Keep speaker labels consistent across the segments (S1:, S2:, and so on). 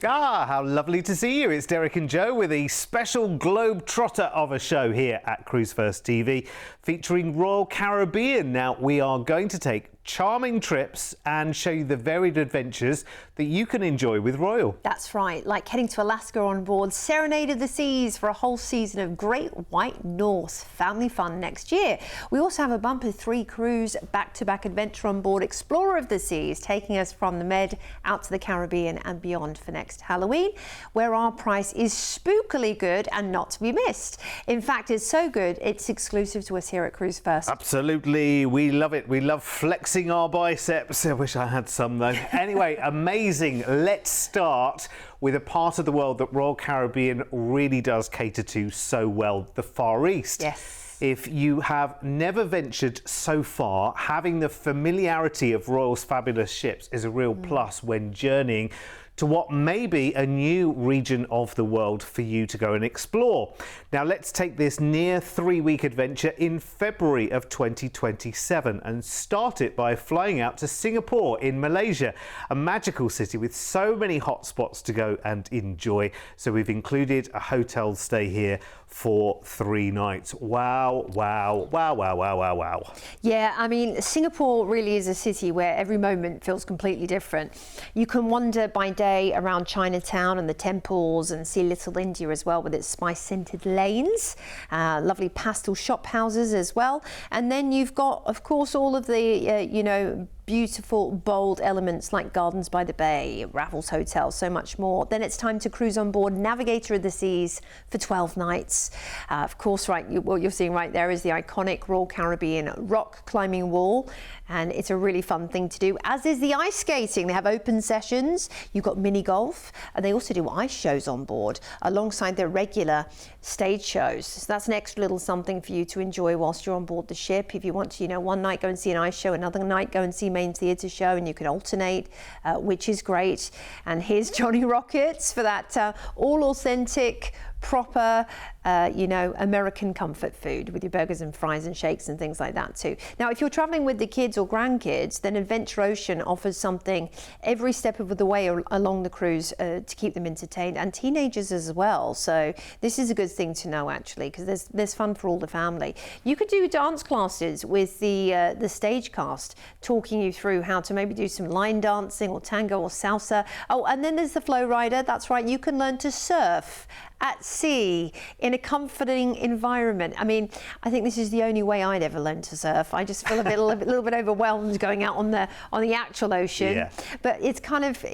S1: Ah, how lovely to see you. It's Derek and Joe with a special globe-trotter of a show here at Cruise1st TV featuring Royal Caribbean. Now, we are going to take charming trips and show you the varied adventures that you can enjoy with Royal.
S2: That's right, like heading to Alaska on board Serenade of the Seas for a whole season of Great White North family fun next year. We also have a bumper 3 cruise back-to-back adventure on board Explorer of the Seas, taking us from the Med out to the Caribbean and beyond for next Halloween, where our price is spookily good and not to be missed. In fact, it's so good, it's exclusive to us here at Cruise1st.
S1: Absolutely, we love it. We love flexing our biceps. I wish I had some though. Anyway, amazing. Let's start with a part of the world that Royal Caribbean really does cater to so well, the Far East.
S2: Yes.
S1: If you have never ventured so far, having the familiarity of Royal's fabulous ships is a real plus when journeying to what may be a new region of the world for you to go and explore. Now let's take this near 3-week adventure in February of 2027 and start it by flying out to Singapore in Malaysia, a magical city with so many hot spots to go and enjoy. So we've included a hotel stay here for 3 nights. Wow, wow, wow, wow, wow, wow, wow.
S2: Yeah, I mean, Singapore really is a city where every moment feels completely different. You can wander by day around Chinatown and the temples and see Little India as well with its spice-scented lanes, lovely pastel shop houses as well. And then you've got, of course, all of the, beautiful, bold elements like Gardens by the Bay, Raffles Hotel, so much more. Then it's time to cruise on board Navigator of the Seas for 12 nights. Of course, what you're seeing right there is the iconic Royal Caribbean rock climbing wall, and it's a really fun thing to do, as is the ice skating. They have open sessions, you've got mini golf, and they also do ice shows on board alongside their regular stage shows. So that's an extra little something for you to enjoy whilst you're on board the ship. If you want to, one night go and see an ice show, another night go and see main theatre show, and you can alternate, which is great. And here's Johnny Rockets for that all authentic, proper, American comfort food with your burgers and fries and shakes and things like that too. Now, if you're traveling with the kids or grandkids, then Adventure Ocean offers something every step of the way along the cruise to keep them entertained, and teenagers as well. So this is a good thing to know, actually, because there's fun for all the family. You could do dance classes with the stage cast, talking you through how to maybe do some line dancing or tango or salsa. Oh, and then there's the flow rider. That's right, you can learn to surf at sea in a comforting environment. I mean, I think this is the only way I'd ever learn to surf. I just feel a little bit overwhelmed going out on the actual ocean. Yeah. But it's kind of,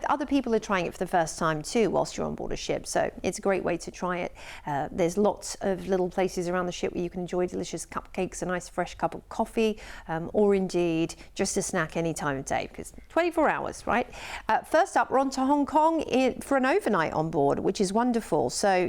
S2: other people are trying it for the first time too whilst you're on board a ship. So it's a great way to try it. There's lots of little places around the ship where you can enjoy delicious cupcakes, a nice fresh cup of coffee, or indeed just a snack any time of day, because 24 hours, right? First up, we're on to Hong Kong for an overnight on board, which is wonderful. So,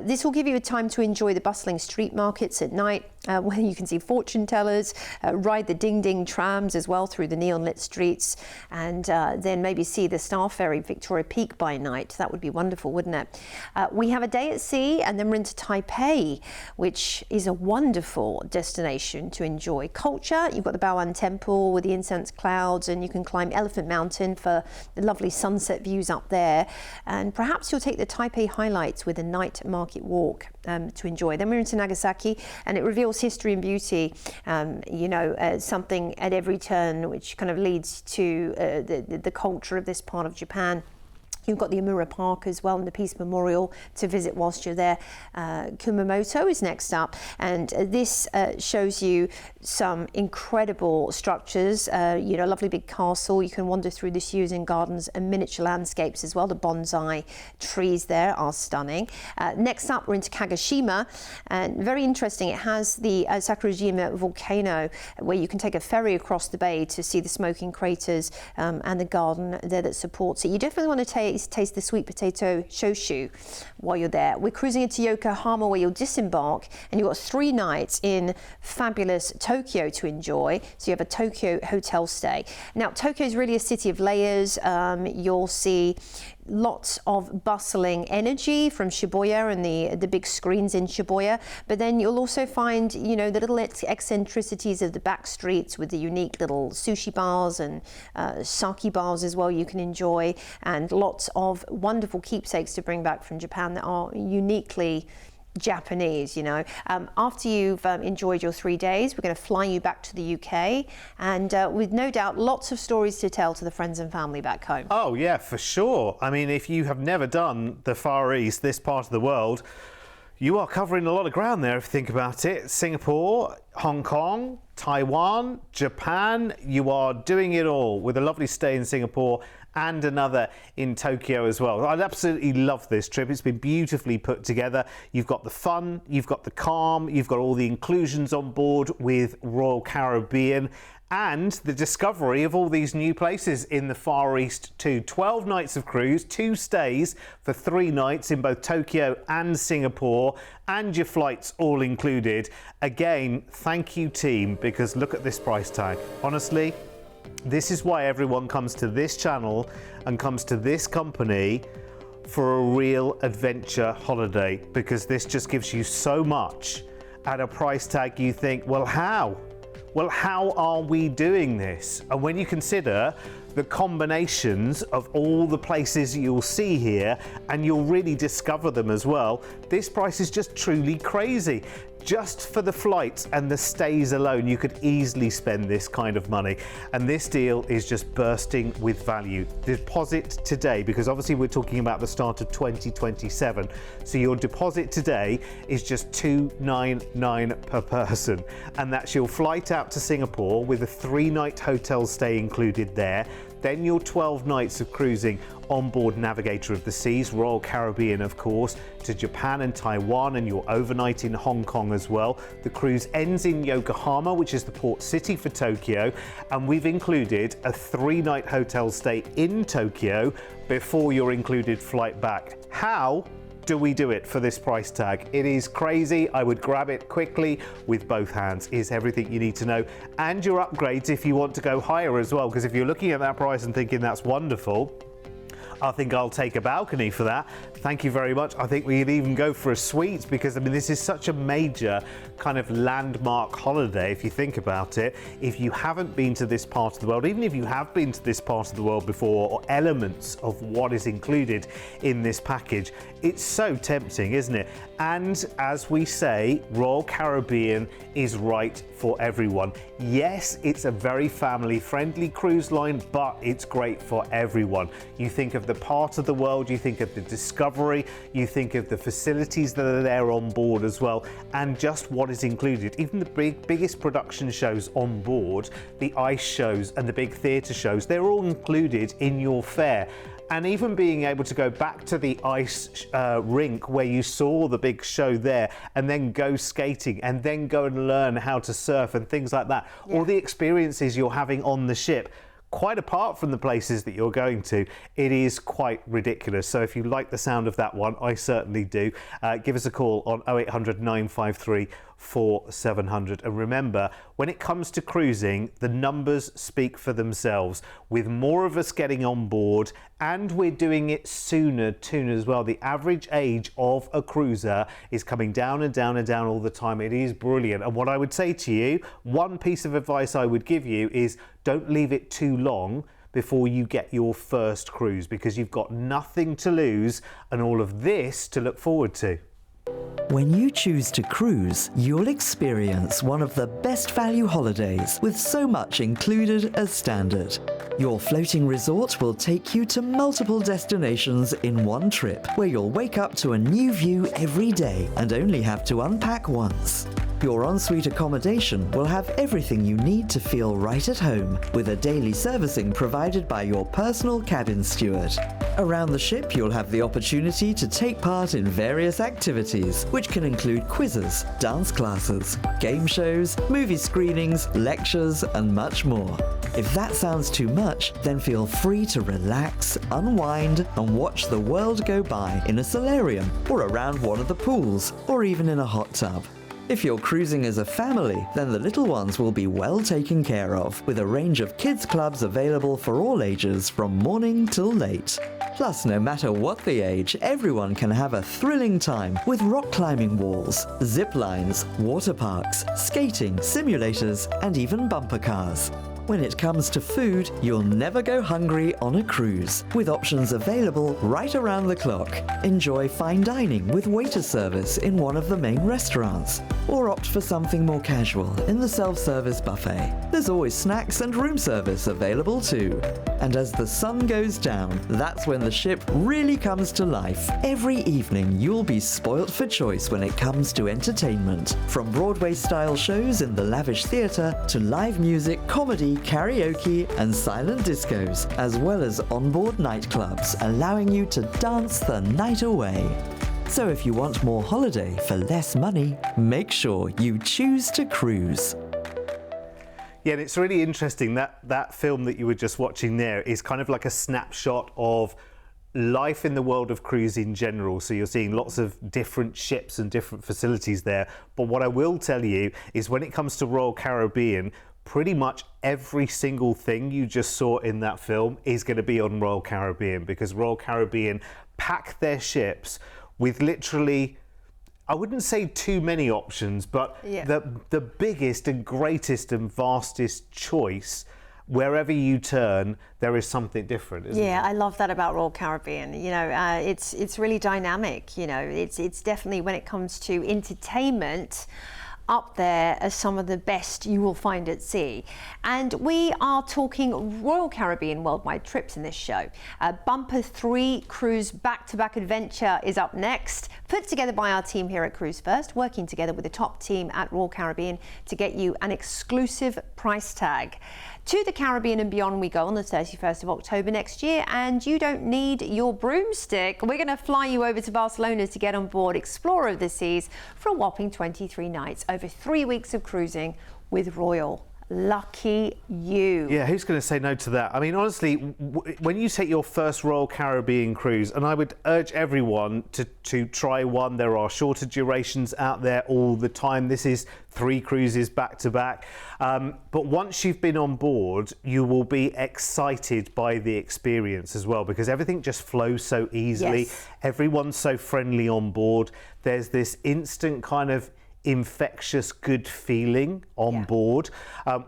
S2: this will give you a time to enjoy the bustling street markets at night, where you can see fortune tellers, ride the ding-ding trams as well through the neon-lit streets, and then maybe see the Star Ferry Victoria Peak by night. That would be wonderful, wouldn't it? We have a day at sea, and then we're into Taipei, which is a wonderful destination to enjoy culture. You've got the Bao'an Temple with the incense clouds, and you can climb Elephant Mountain for the lovely sunset views up there. And perhaps you'll take the Taipei highlights with a night market walk to enjoy. Then we're into Nagasaki, and it reveals history and beauty, something at every turn, which kind of leads to the culture of this part of Japan. You've got the Amura Park as well and the Peace Memorial to visit whilst you're there. Kumamoto is next up, and this shows you some incredible structures, a lovely big castle. You can wander through the Susan Gardens and miniature landscapes as well. The bonsai trees there are stunning. Next up, we're into Kagoshima, and very interesting. It has the Sakurajima volcano, where you can take a ferry across the bay to see the smoking craters and the garden there that supports it. You definitely want to taste the sweet potato shoshu while you're there. We're cruising into Yokohama, where you'll disembark, and you've got 3 nights in fabulous Tokyo to enjoy. So you have a Tokyo hotel stay. Now, Tokyo is really a city of layers. You'll see lots of bustling energy from Shibuya and the big screens in Shibuya, but then you'll also find, you know, the little eccentricities of the back streets with the unique little sushi bars and sake bars as well you can enjoy, and lots of wonderful keepsakes to bring back from Japan that are uniquely Japanese, you know. After you've enjoyed your 3 days, we're going to fly you back to the UK, and with no doubt lots of stories to tell to the friends and family back home.
S1: Oh yeah, for sure. I mean, if you have never done the Far East, this part of the world, you are covering a lot of ground there if you think about it. Singapore, Hong Kong, Taiwan, Japan, you are doing it all with a lovely stay in Singapore and another in Tokyo as well. I'd absolutely love this trip. It's been beautifully put together. You've got the fun, you've got the calm, you've got all the inclusions on board with Royal Caribbean, and the discovery of all these new places in the Far East too. 12 nights of cruise, 2 stays for 3 nights in both Tokyo and Singapore, and your flights all included. Again, thank you team, because look at this price tag. Honestly, this is why everyone comes to this channel and comes to this company for a real adventure holiday, because this just gives you so much at a price tag you think, well, how? Well, how are we doing this? And when you consider the combinations of all the places you'll see here, and you'll really discover them as well, this price is just truly crazy. Just for the flights and the stays alone, you could easily spend this kind of money. And this deal is just bursting with value. Deposit today, because obviously we're talking about the start of 2027. So your deposit today is just $299 per person. And that's your flight out to Singapore with a 3-night hotel stay included there. Then your 12 nights of cruising on board Navigator of the Seas, Royal Caribbean of course, to Japan and Taiwan, and your overnight in Hong Kong as well. The cruise ends in Yokohama, which is the port city for Tokyo, and we've included a 3-night hotel stay in Tokyo before your included flight back. How do we do it for this price tag? It is crazy. I would grab it quickly with both hands. Is everything you need to know, and your upgrades if you want to go higher as well, because if you're looking at that price and thinking that's wonderful, I think I'll take a balcony for that. Thank you very much. I think we could even go for a suite, because I mean, this is such a major kind of landmark holiday if you think about it. If you haven't been to this part of the world, even if you have been to this part of the world before, or elements of what is included in this package, it's so tempting, isn't it? And as we say, Royal Caribbean is right for everyone. Yes, it's a very family-friendly cruise line, but it's great for everyone. You think of the part of the world, you think of the discovery, you think of the facilities that are there on board as well, and just what is included. Even the biggest production shows on board, the ice shows and the big theatre shows, they're all included in your fare. And even being able to go back to the ice rink where you saw the big show there, and then go skating, and then go and learn how to surf and things like that. Yeah. All the experiences you're having on the ship, quite apart from the places that you're going to, it is quite ridiculous. So if you like the sound of that one, I certainly do. Give us a call on 0800 953 4700. And remember, when it comes to cruising, the numbers speak for themselves. With more of us getting on board, and we're doing it sooner too as well. The average age of a cruiser is coming down and down and down all the time. It is brilliant. And what I would say to you, one piece of advice I would give you is don't leave it too long before you get your first cruise, because you've got nothing to lose and all of this to look forward to.
S3: When you choose to cruise, you'll experience one of the best value holidays with so much included as standard. Your floating resort will take you to multiple destinations in one trip, where you'll wake up to a new view every day and only have to unpack once. Your ensuite accommodation will have everything you need to feel right at home, with a daily servicing provided by your personal cabin steward. Around the ship, you'll have the opportunity to take part in various activities, which can include quizzes, dance classes, game shows, movie screenings, lectures, and much more. If that sounds too much, then feel free to relax, unwind, and watch the world go by in a solarium, or around one of the pools, or even in a hot tub. If you're cruising as a family, then the little ones will be well taken care of, with a range of kids clubs available for all ages from morning till late. Plus, no matter what the age, everyone can have a thrilling time with rock climbing walls, zip lines, water parks, skating, simulators, and even bumper cars. When it comes to food, you'll never go hungry on a cruise, with options available right around the clock. Enjoy fine dining with waiter service in one of the main restaurants, or opt for something more casual in the self-service buffet. There's always snacks and room service available too. And as the sun goes down, that's when the ship really comes to life. Every evening, you'll be spoilt for choice when it comes to entertainment. From Broadway-style shows in the lavish theatre to live music, comedy, karaoke and silent discos, as well as onboard nightclubs, allowing you to dance the night away. So if you want more holiday for less money, make sure you choose to cruise.
S1: Yeah, and it's really interesting that that film that you were just watching there is kind of like a snapshot of life in the world of cruise in general. So you're seeing lots of different ships and different facilities there. But what I will tell you is when it comes to Royal Caribbean, pretty much every single thing you just saw in that film is going to be on Royal Caribbean, because Royal Caribbean pack their ships with literally, I wouldn't say too many options, but the biggest and greatest and vastest choice. Wherever you turn, there is something different, isn't
S2: Yeah,
S1: it?
S2: I love that about Royal Caribbean. You know, it's really dynamic. You know, it's definitely, when it comes to entertainment, up there as some of the best you will find at sea. And we are talking Royal Caribbean worldwide trips in this show. Bumper 3 cruise back-to-back adventure is up next, put together by our team here at Cruise1st, working together with the top team at Royal Caribbean to get you an exclusive price tag. To the Caribbean and beyond we go on the 31st of October next year, and you don't need your broomstick. We're going to fly you over to Barcelona to get on board Explorer of the Seas for a whopping 23 nights over 3 weeks of cruising with Royal. Lucky you.
S1: Yeah, who's going to say no to that? I mean, honestly, when you take your first Royal Caribbean cruise, and I would urge everyone to try one. There are shorter durations out there all the time. This is 3 cruises back to back. But once you've been on board, you will be excited by the experience as well, because everything just flows so easily.
S2: Yes.
S1: Everyone's so friendly on board. There's this instant kind of infectious good feeling on board,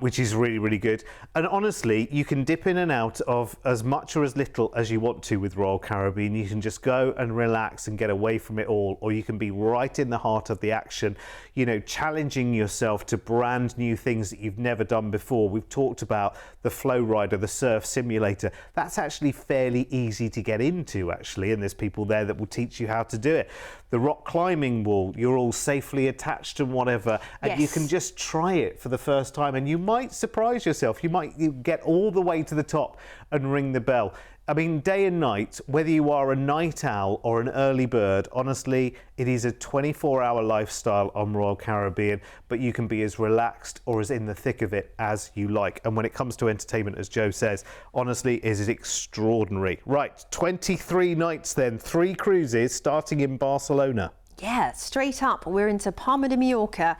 S1: which is really, really good. And honestly, you can dip in and out of as much or as little as you want to with Royal Caribbean. You can just go and relax and get away from it all, or you can be right in the heart of the action, you know, challenging yourself to brand new things that you've never done before. We've talked about the Flow Rider, the surf simulator. That's actually fairly easy to get into, actually, and there's people there that will teach you how to do it. The rock climbing wall, you're all safely attached and whatever, and you can just try it for the first time, and you might surprise yourself. You get all the way to the top and ring the bell. I mean, day and night, whether you are a night owl or an early bird, honestly, it is a 24-hour lifestyle on Royal Caribbean, but you can be as relaxed or as in the thick of it as you like. And when it comes to entertainment, as Joe says, honestly, it is extraordinary. Right, 23 nights then, 3 cruises starting in Barcelona.
S2: Yeah, straight up, we're into Palma de Mallorca,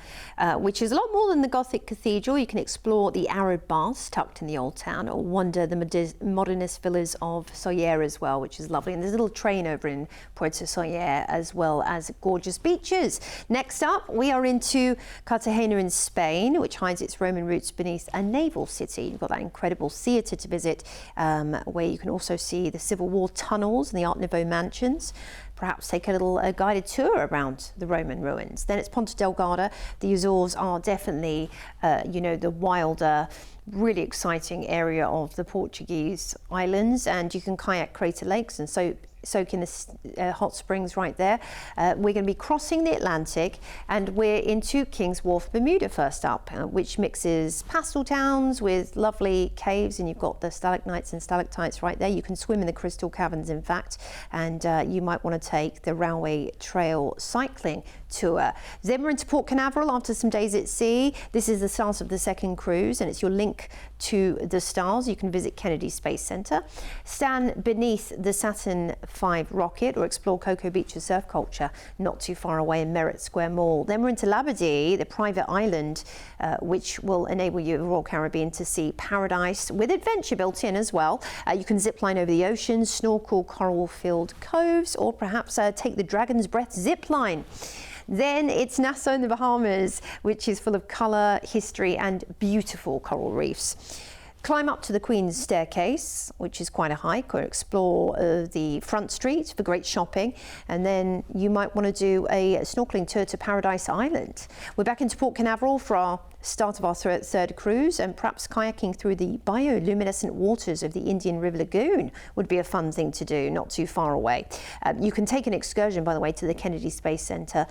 S2: which is a lot more than the Gothic Cathedral. You can explore the Arab baths tucked in the old town, or wander the modernist villas of Soller as well, which is lovely. And there's a little train over in Puerto Soller, as well as gorgeous beaches. Next up, we are into Cartagena in Spain, which hides its Roman roots beneath a naval city. You've got that incredible theatre to visit, where you can also see the Civil War tunnels and the Art Nouveau mansions. Perhaps take a little guided tour around the Roman ruins. Then it's Ponta Delgada. The Azores are definitely, you know, the wilder, really exciting area of the Portuguese islands, and you can kayak Crater Lakes and soak in the hot springs right there. We're going to be crossing the Atlantic, and we're into King's Wharf, Bermuda first up, which mixes pastel towns with lovely caves, and you've got the stalagmites and stalactites right there. You can swim in the crystal caverns, in fact, and you might want to take the Railway Trail cycling tour. Then we're into Port Canaveral after some days at sea. This is the start of the second cruise, and it's your link to the stars. You can visit Kennedy Space Center, stand beneath the Saturn 5 rocket, or explore Cocoa Beach's surf culture not too far away in Merritt Square Mall. Then we're into Labadee, the private island, which will enable you, Royal Caribbean, to see paradise with adventure built in as well. You can zip line over the ocean, snorkel coral-filled coves, or perhaps take the Dragon's Breath zip line. Then it's Nassau in the Bahamas, which is full of colour, history and beautiful coral reefs. Climb up to the Queen's Staircase, which is quite a hike, or explore the front street for great shopping. And then you might want to do a snorkeling tour to Paradise Island. We're back into Port Canaveral for our start of our third cruise, and perhaps kayaking through the bioluminescent waters of the Indian River Lagoon would be a fun thing to do, not too far away. You can take an excursion, by the way, to the Kennedy Space Center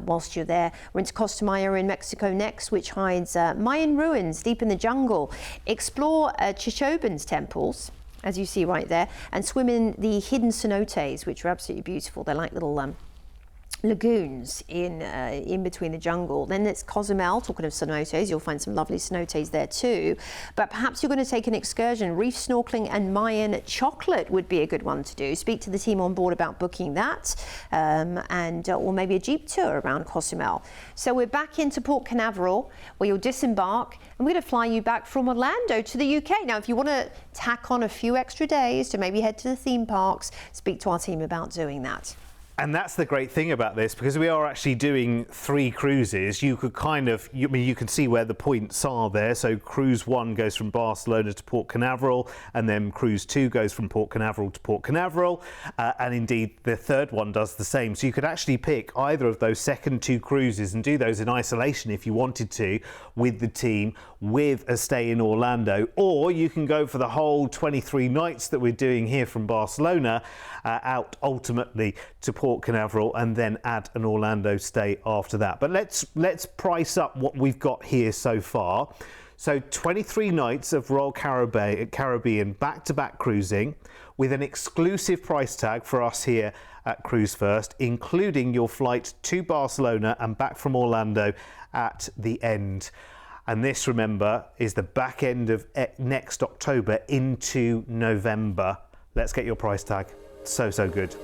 S2: whilst you're there. We're into Costa Maya in Mexico next, which hides Mayan ruins deep in the jungle. Explore Chichoban's temples, as you see right there, and swim in the hidden cenotes, which are absolutely beautiful. They're like little lagoons in between the jungle. Then it's Cozumel. Talking of cenotes, you'll find some lovely cenotes there too. But perhaps you're going to take an excursion. Reef snorkeling and Mayan chocolate would be a good one to do. Speak to the team on board about booking that, or maybe a jeep tour around Cozumel. So we're back into Port Canaveral, where you'll disembark, and we're going to fly you back from Orlando to the UK. Now, if you want to tack on a few extra days to maybe head to the theme parks, speak to our team about doing that.
S1: And that's the great thing about this, because we are actually doing 3 cruises. You could you can see where the points are there. So Cruise 1 goes from Barcelona to Port Canaveral, and then Cruise 2 goes from Port Canaveral to Port Canaveral. And indeed, the third one does the same. So you could actually pick either of those second 2 cruises and do those in isolation if you wanted to, with the team, with a stay in Orlando. Or you can go for the whole 23 nights that we're doing here from Barcelona out ultimately to Port Canaveral, and then add an Orlando stay after that. But let's price up what we've got here so far. So 23 nights of Royal Caribbean back-to-back cruising, with an exclusive price tag for us here at Cruise1st, including your flight to Barcelona and back from Orlando at the end. And this, remember, is the back end of next October into November. Let's get your price tag. So good.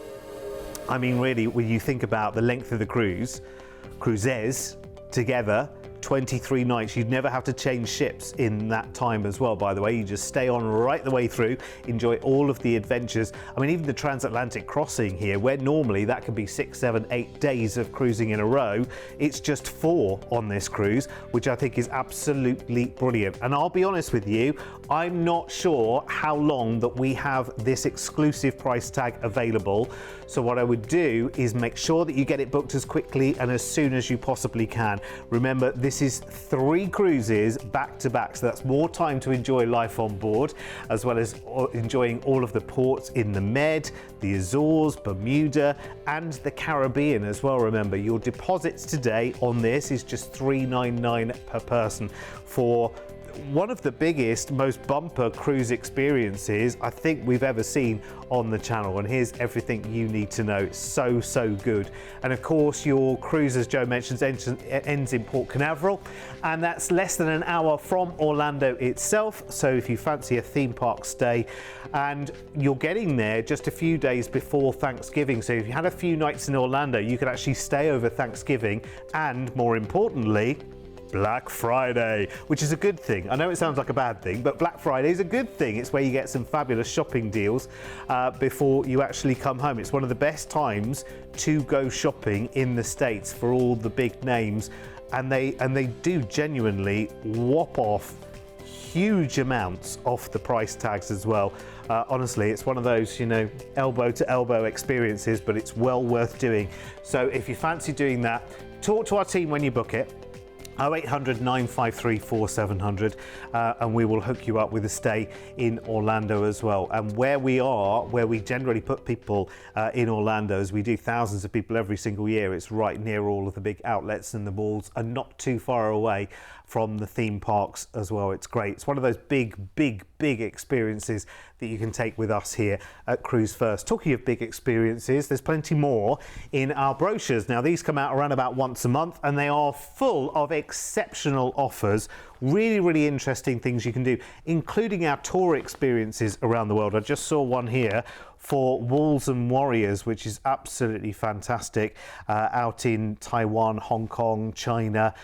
S1: I mean, really, when you think about the length of the cruises together, 23 nights, you'd never have to change ships in that time as well, by the way. You just stay on right the way through, enjoy all of the adventures. I mean, even the transatlantic crossing here, where normally that can be 6, 7, 8 days of cruising in a row, it's just 4 on this cruise, which I think is absolutely brilliant. And I'll be honest with you, I'm not sure how long that we have this exclusive price tag available. So what I would do is make sure that you get it booked as quickly and as soon as you possibly can. Remember, this is 3 cruises back to back, so that's more time to enjoy life on board, as well as enjoying all of the ports in the Med, the Azores, Bermuda, and the Caribbean as well. Remember, your deposits today on this is just $399 per person for one of the biggest, most bumper cruise experiences I think we've ever seen on the channel. And here's everything you need to know. It's so good. And of course, your cruise, as Joe mentions, ends in Port Canaveral, and that's less than an hour from Orlando itself. So if you fancy a theme park stay, and you're getting there just a few days before Thanksgiving. So if you had a few nights in Orlando, you could actually stay over Thanksgiving, and more importantly, Black Friday, which is a good thing. I know it sounds like a bad thing, but Black Friday is a good thing. It's where you get some fabulous shopping deals before you actually come home. It's one of the best times to go shopping in the States for all the big names, and they do genuinely whop off huge amounts off the price tags as well. Honestly, it's one of those, elbow to elbow experiences, but it's well worth doing. So if you fancy doing that, talk to our team when you book it. 0800 953 4700, and we will hook you up with a stay in Orlando as well. And where we generally put people in Orlando, as we do thousands of people every single year, it's right near all of the big outlets, and the malls are not too far away from the theme parks as well. It's great. It's one of those big experiences that you can take with us here at Cruise1st. Talking of big experiences, there's plenty more in our brochures. Now, these come out around about once a month, and they are full of exceptional offers, really interesting things you can do, including our tour experiences around the world. I just saw one here for Walls and Warriors, which is absolutely fantastic, out in Taiwan, Hong Kong, China,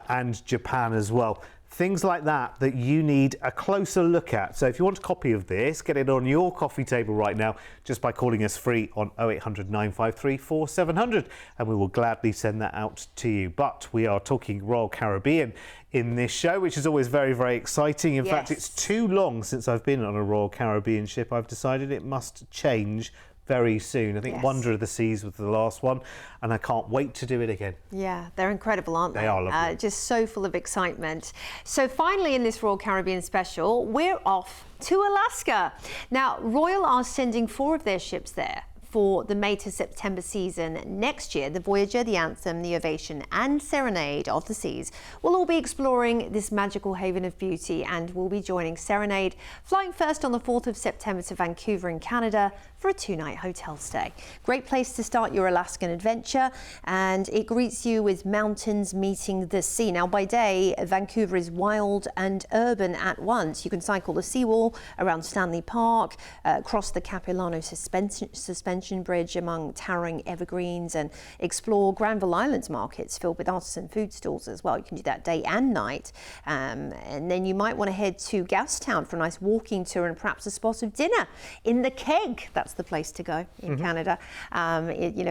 S1: and Japan as well. Things like that you need a closer look at. So if you want a copy of this, get it on your coffee table right now just by calling us free on 0800 953 4700, and we will gladly send that out to you. But we are talking Royal Caribbean in this show, which is always very exciting. In fact, it's too long since I've been on a Royal Caribbean ship. I've decided it must change very soon. I think Wonder of the Seas was the last one, and I can't wait to do it again.
S2: Yeah, they're incredible, aren't they?
S1: They are lovely.
S2: Just so full of excitement. So finally in this Royal Caribbean special, we're off to Alaska. Now, Royal are sending 4 of their ships there for the May to September season next year. The Voyager, the Anthem, the Ovation and Serenade of the Seas will all be exploring this magical haven of beauty, and will be joining Serenade flying first on the 4th of September to Vancouver in Canada for a 2-night hotel stay. Great place to start your Alaskan adventure, and it greets you with mountains meeting the sea. Now by day, Vancouver is wild and urban at once. You can cycle the seawall around Stanley Park, cross the Capilano suspension bridge among towering evergreens, and explore Granville Island's markets filled with artisan food stalls as well. You can do that day and night. And then you might want to head to Gastown for a nice walking tour and perhaps a spot of dinner in the Keg. That's the place to go in Canada.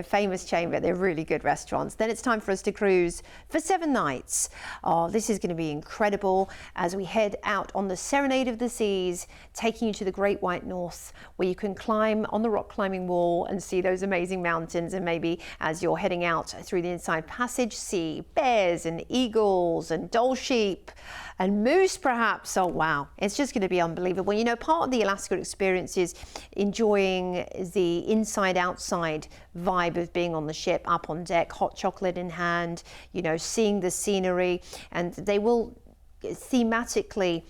S2: Famous chain, but they're really good restaurants. Then it's time for us to cruise for 7 nights. Oh, this is going to be incredible as we head out on the Serenade of the Seas, taking you to the Great White North, where you can climb on the rock climbing wall and see those amazing mountains. And maybe as you're heading out through the Inside Passage, see bears and eagles and Dall sheep and moose perhaps. Oh wow, it's just going to be unbelievable. You know, part of the Alaska experience is enjoying the inside-outside vibe of being on the ship, up on deck, hot chocolate in hand, you know, seeing the scenery, and they will thematically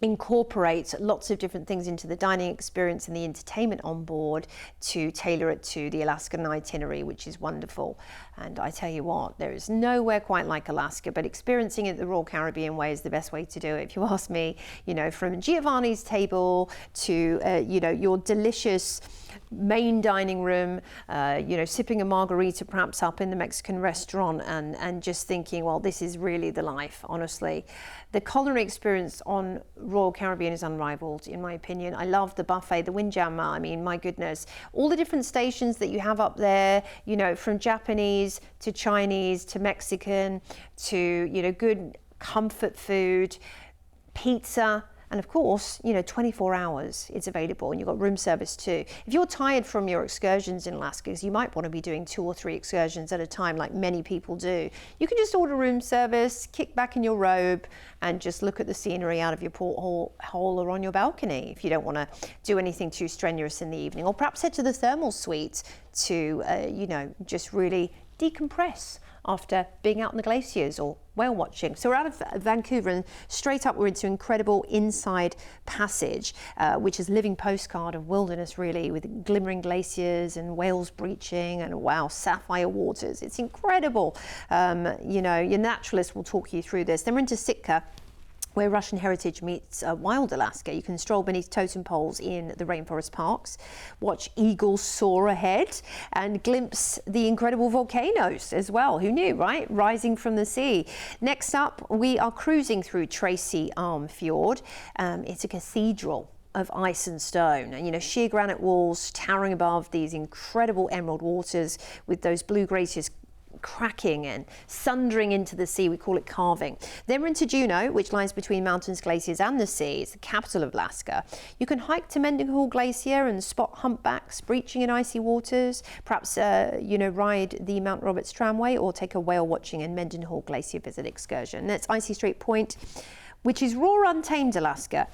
S2: incorporate lots of different things into the dining experience and the entertainment on board to tailor it to the Alaskan itinerary, which is wonderful. And I tell you what, there is nowhere quite like Alaska, but experiencing it the Royal Caribbean way is the best way to do it, if you ask me. You know, from Giovanni's table to, your delicious main dining room, sipping a margarita perhaps up in the Mexican restaurant, and just thinking, well, this is really the life, honestly. The culinary experience on Royal Caribbean is unrivaled, in my opinion. I love the buffet, the Windjammer. I mean, my goodness, all the different stations that you have up there, you know, from Japanese to Chinese to Mexican to, good comfort food, pizza. And of course, 24 hours it's available, and you've got room service too. If you're tired from your excursions in Alaska, because you might want to be doing 2 or 3 excursions at a time like many people do, you can just order room service, kick back in your robe and just look at the scenery out of your porthole or on your balcony if you don't want to do anything too strenuous in the evening. Or perhaps head to the thermal suite to, just really decompress after being out in the glaciers or whale watching. So we're out of Vancouver and straight up we're into incredible Inside Passage, which is a living postcard of wilderness really, with glimmering glaciers and whales breaching and wow, sapphire waters. It's incredible. Your naturalist will talk you through this. Then we're into Sitka, where Russian heritage meets wild Alaska. You can stroll beneath totem poles in the rainforest parks, watch eagles soar ahead, and glimpse the incredible volcanoes as well. Who knew, right? Rising from the sea. Next up, we are cruising through Tracy Arm Fjord. It's a cathedral of ice and stone, and sheer granite walls towering above these incredible emerald waters with those blue glaciers cracking and sundering into the sea. We call it carving. Then we're into Juneau, which lies between mountains, glaciers and the sea. It's the capital of Alaska. You can hike to Mendenhall Glacier and spot humpbacks breaching in icy waters, perhaps ride the Mount Roberts tramway or take a whale watching and Mendenhall Glacier visit excursion. That's Icy Strait Point, which is raw, untamed Alaska.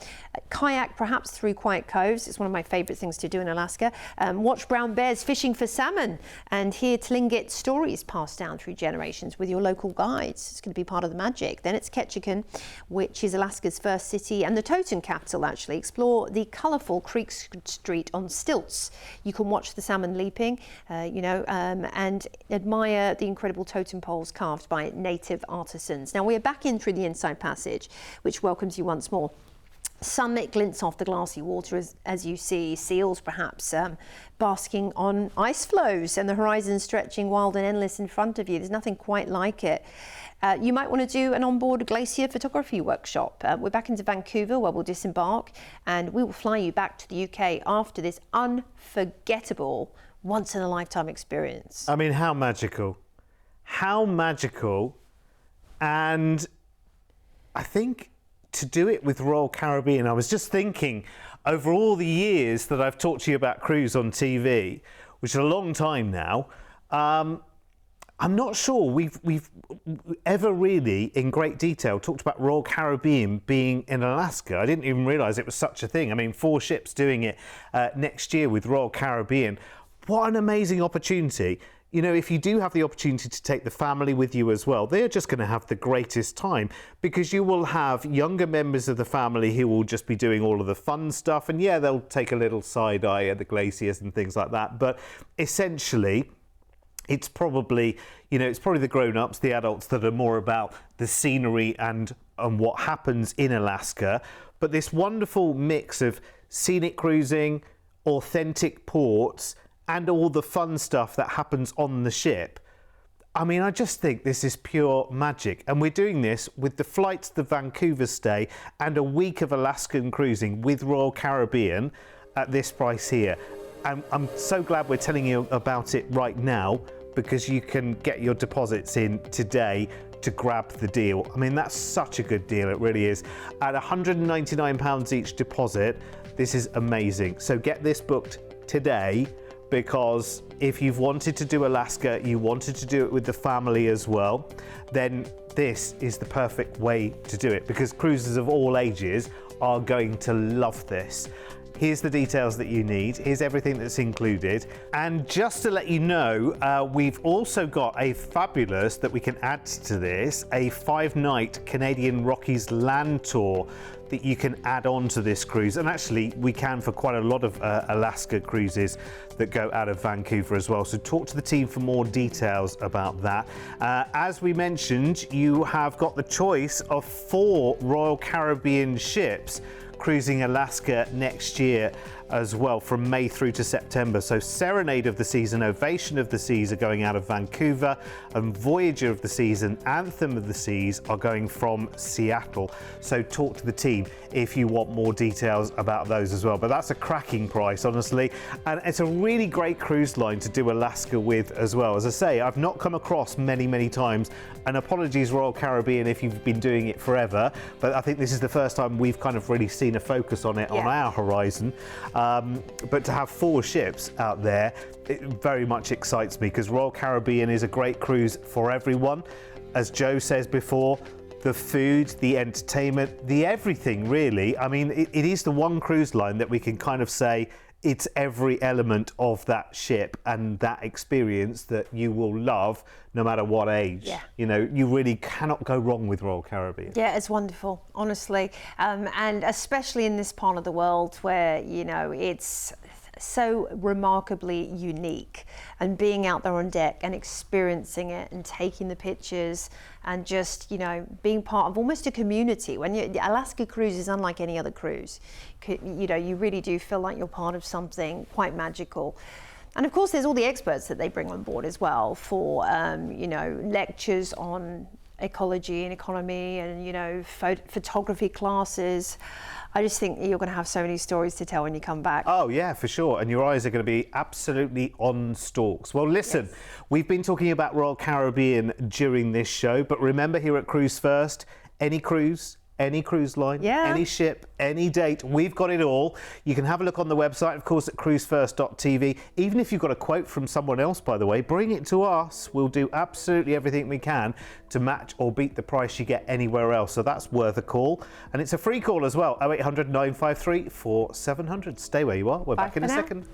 S2: Kayak perhaps through quiet coves. It's one of my favourite things to do in Alaska. Watch brown bears fishing for salmon and hear Tlingit stories passed down through generations with your local guides. It's going to be part of the magic. Then it's Ketchikan, which is Alaska's first city and the totem capital, actually. Explore the colourful Creek Street on stilts. You can watch the salmon leaping, and admire the incredible totem poles carved by native artisans. Now, we are back in through the Inside Passage, which welcomes you once more. Sunlit glints off the glassy water as you see seals perhaps basking on ice floes and the horizon stretching wild and endless in front of you. There's nothing quite like it. You might want to do an onboard glacier photography workshop. We're back into Vancouver where we'll disembark and we will fly you back to the UK after this unforgettable once-in-a-lifetime experience.
S1: I mean, how magical. How magical. And I think to do it with Royal Caribbean, I was just thinking over all the years that I've talked to you about cruise on TV, which is a long time now, I'm not sure we've ever really in great detail talked about Royal Caribbean being in Alaska. I didn't even realise it was such a thing. I mean, 4 ships doing it next year with Royal Caribbean. What an amazing opportunity. You know, if you do have the opportunity to take the family with you as well, they're just going to have the greatest time because you will have younger members of the family who will just be doing all of the fun stuff. And yeah, they'll take a little side eye at the glaciers and things like that. But essentially, it's probably the grown-ups, the adults that are more about the scenery and what happens in Alaska. But this wonderful mix of scenic cruising, authentic ports, and all the fun stuff that happens on the ship. I mean, I just think this is pure magic. And we're doing this with the flights to Vancouver stay and a week of Alaskan cruising with Royal Caribbean at this price here. And I'm so glad we're telling you about it right now because you can get your deposits in today to grab the deal. I mean, that's such a good deal, it really is. At £199 each deposit, this is amazing. So get this booked today, because if you've wanted to do Alaska, you wanted to do it with the family as well, then this is the perfect way to do it because cruisers of all ages are going to love this. Here's the details that you need. Here's everything that's included. And just to let you know, we've also got a fabulous that we can add to this, a 5-night Canadian Rockies land tour that you can add on to this cruise. And actually, we can for quite a lot of Alaska cruises that go out of Vancouver as well. So talk to the team for more details about that. As we mentioned, you have got the choice of 4 Royal Caribbean ships cruising Alaska next year as well, from May through to September. So Serenade of the Seas and Ovation of the Seas are going out of Vancouver, and Voyager of the Seas and Anthem of the Seas are going from Seattle. So talk to the team if you want more details about those as well. But that's a cracking price, honestly, and it's a really great cruise line to do Alaska with as well. As I say, I've not come across many times, and apologies Royal Caribbean if you've been doing it forever, but I think this is the first time we've kind of really seen a focus on it on our horizon. But to have 4 ships out there, it very much excites me because Royal Caribbean is a great cruise for everyone. As Joe says before, the food, the entertainment, the everything really. I mean, it is the one cruise line that we can kind of say it's every element of that ship and that experience that you will love no matter what age.
S2: Yeah.
S1: You know, you really cannot go wrong with Royal Caribbean.
S2: Yeah, it's wonderful, honestly. And especially in this part of the world where, you know, it's so remarkably unique, and being out there on deck and experiencing it and taking the pictures and just, you know, being part of almost a community. When the Alaska cruise is unlike any other cruise, you know, you really do feel like you're part of something quite magical. And of course there's all the experts that they bring on board as well for you know, lectures on ecology and economy and, you know, photography classes. I just think you're going to have so many stories to tell when you come back.
S1: Oh yeah, for sure. And your eyes are going to be absolutely on stalks. Well, listen, we've been talking about Royal Caribbean during this show, but remember here at Cruise First, any cruise, any cruise line,
S2: Yeah.
S1: any ship, any date. We've got it all. You can have a look on the website, of course, at Cruise1st.tv. Even if you've got a quote from someone else, by the way, bring it to us. We'll do absolutely everything we can to match or beat the price you get anywhere else. So that's worth a call. And it's a free call as well, 0800 953 4700. Stay where you are. We're
S2: Bye
S1: back in
S2: for
S1: a
S2: now.
S1: second.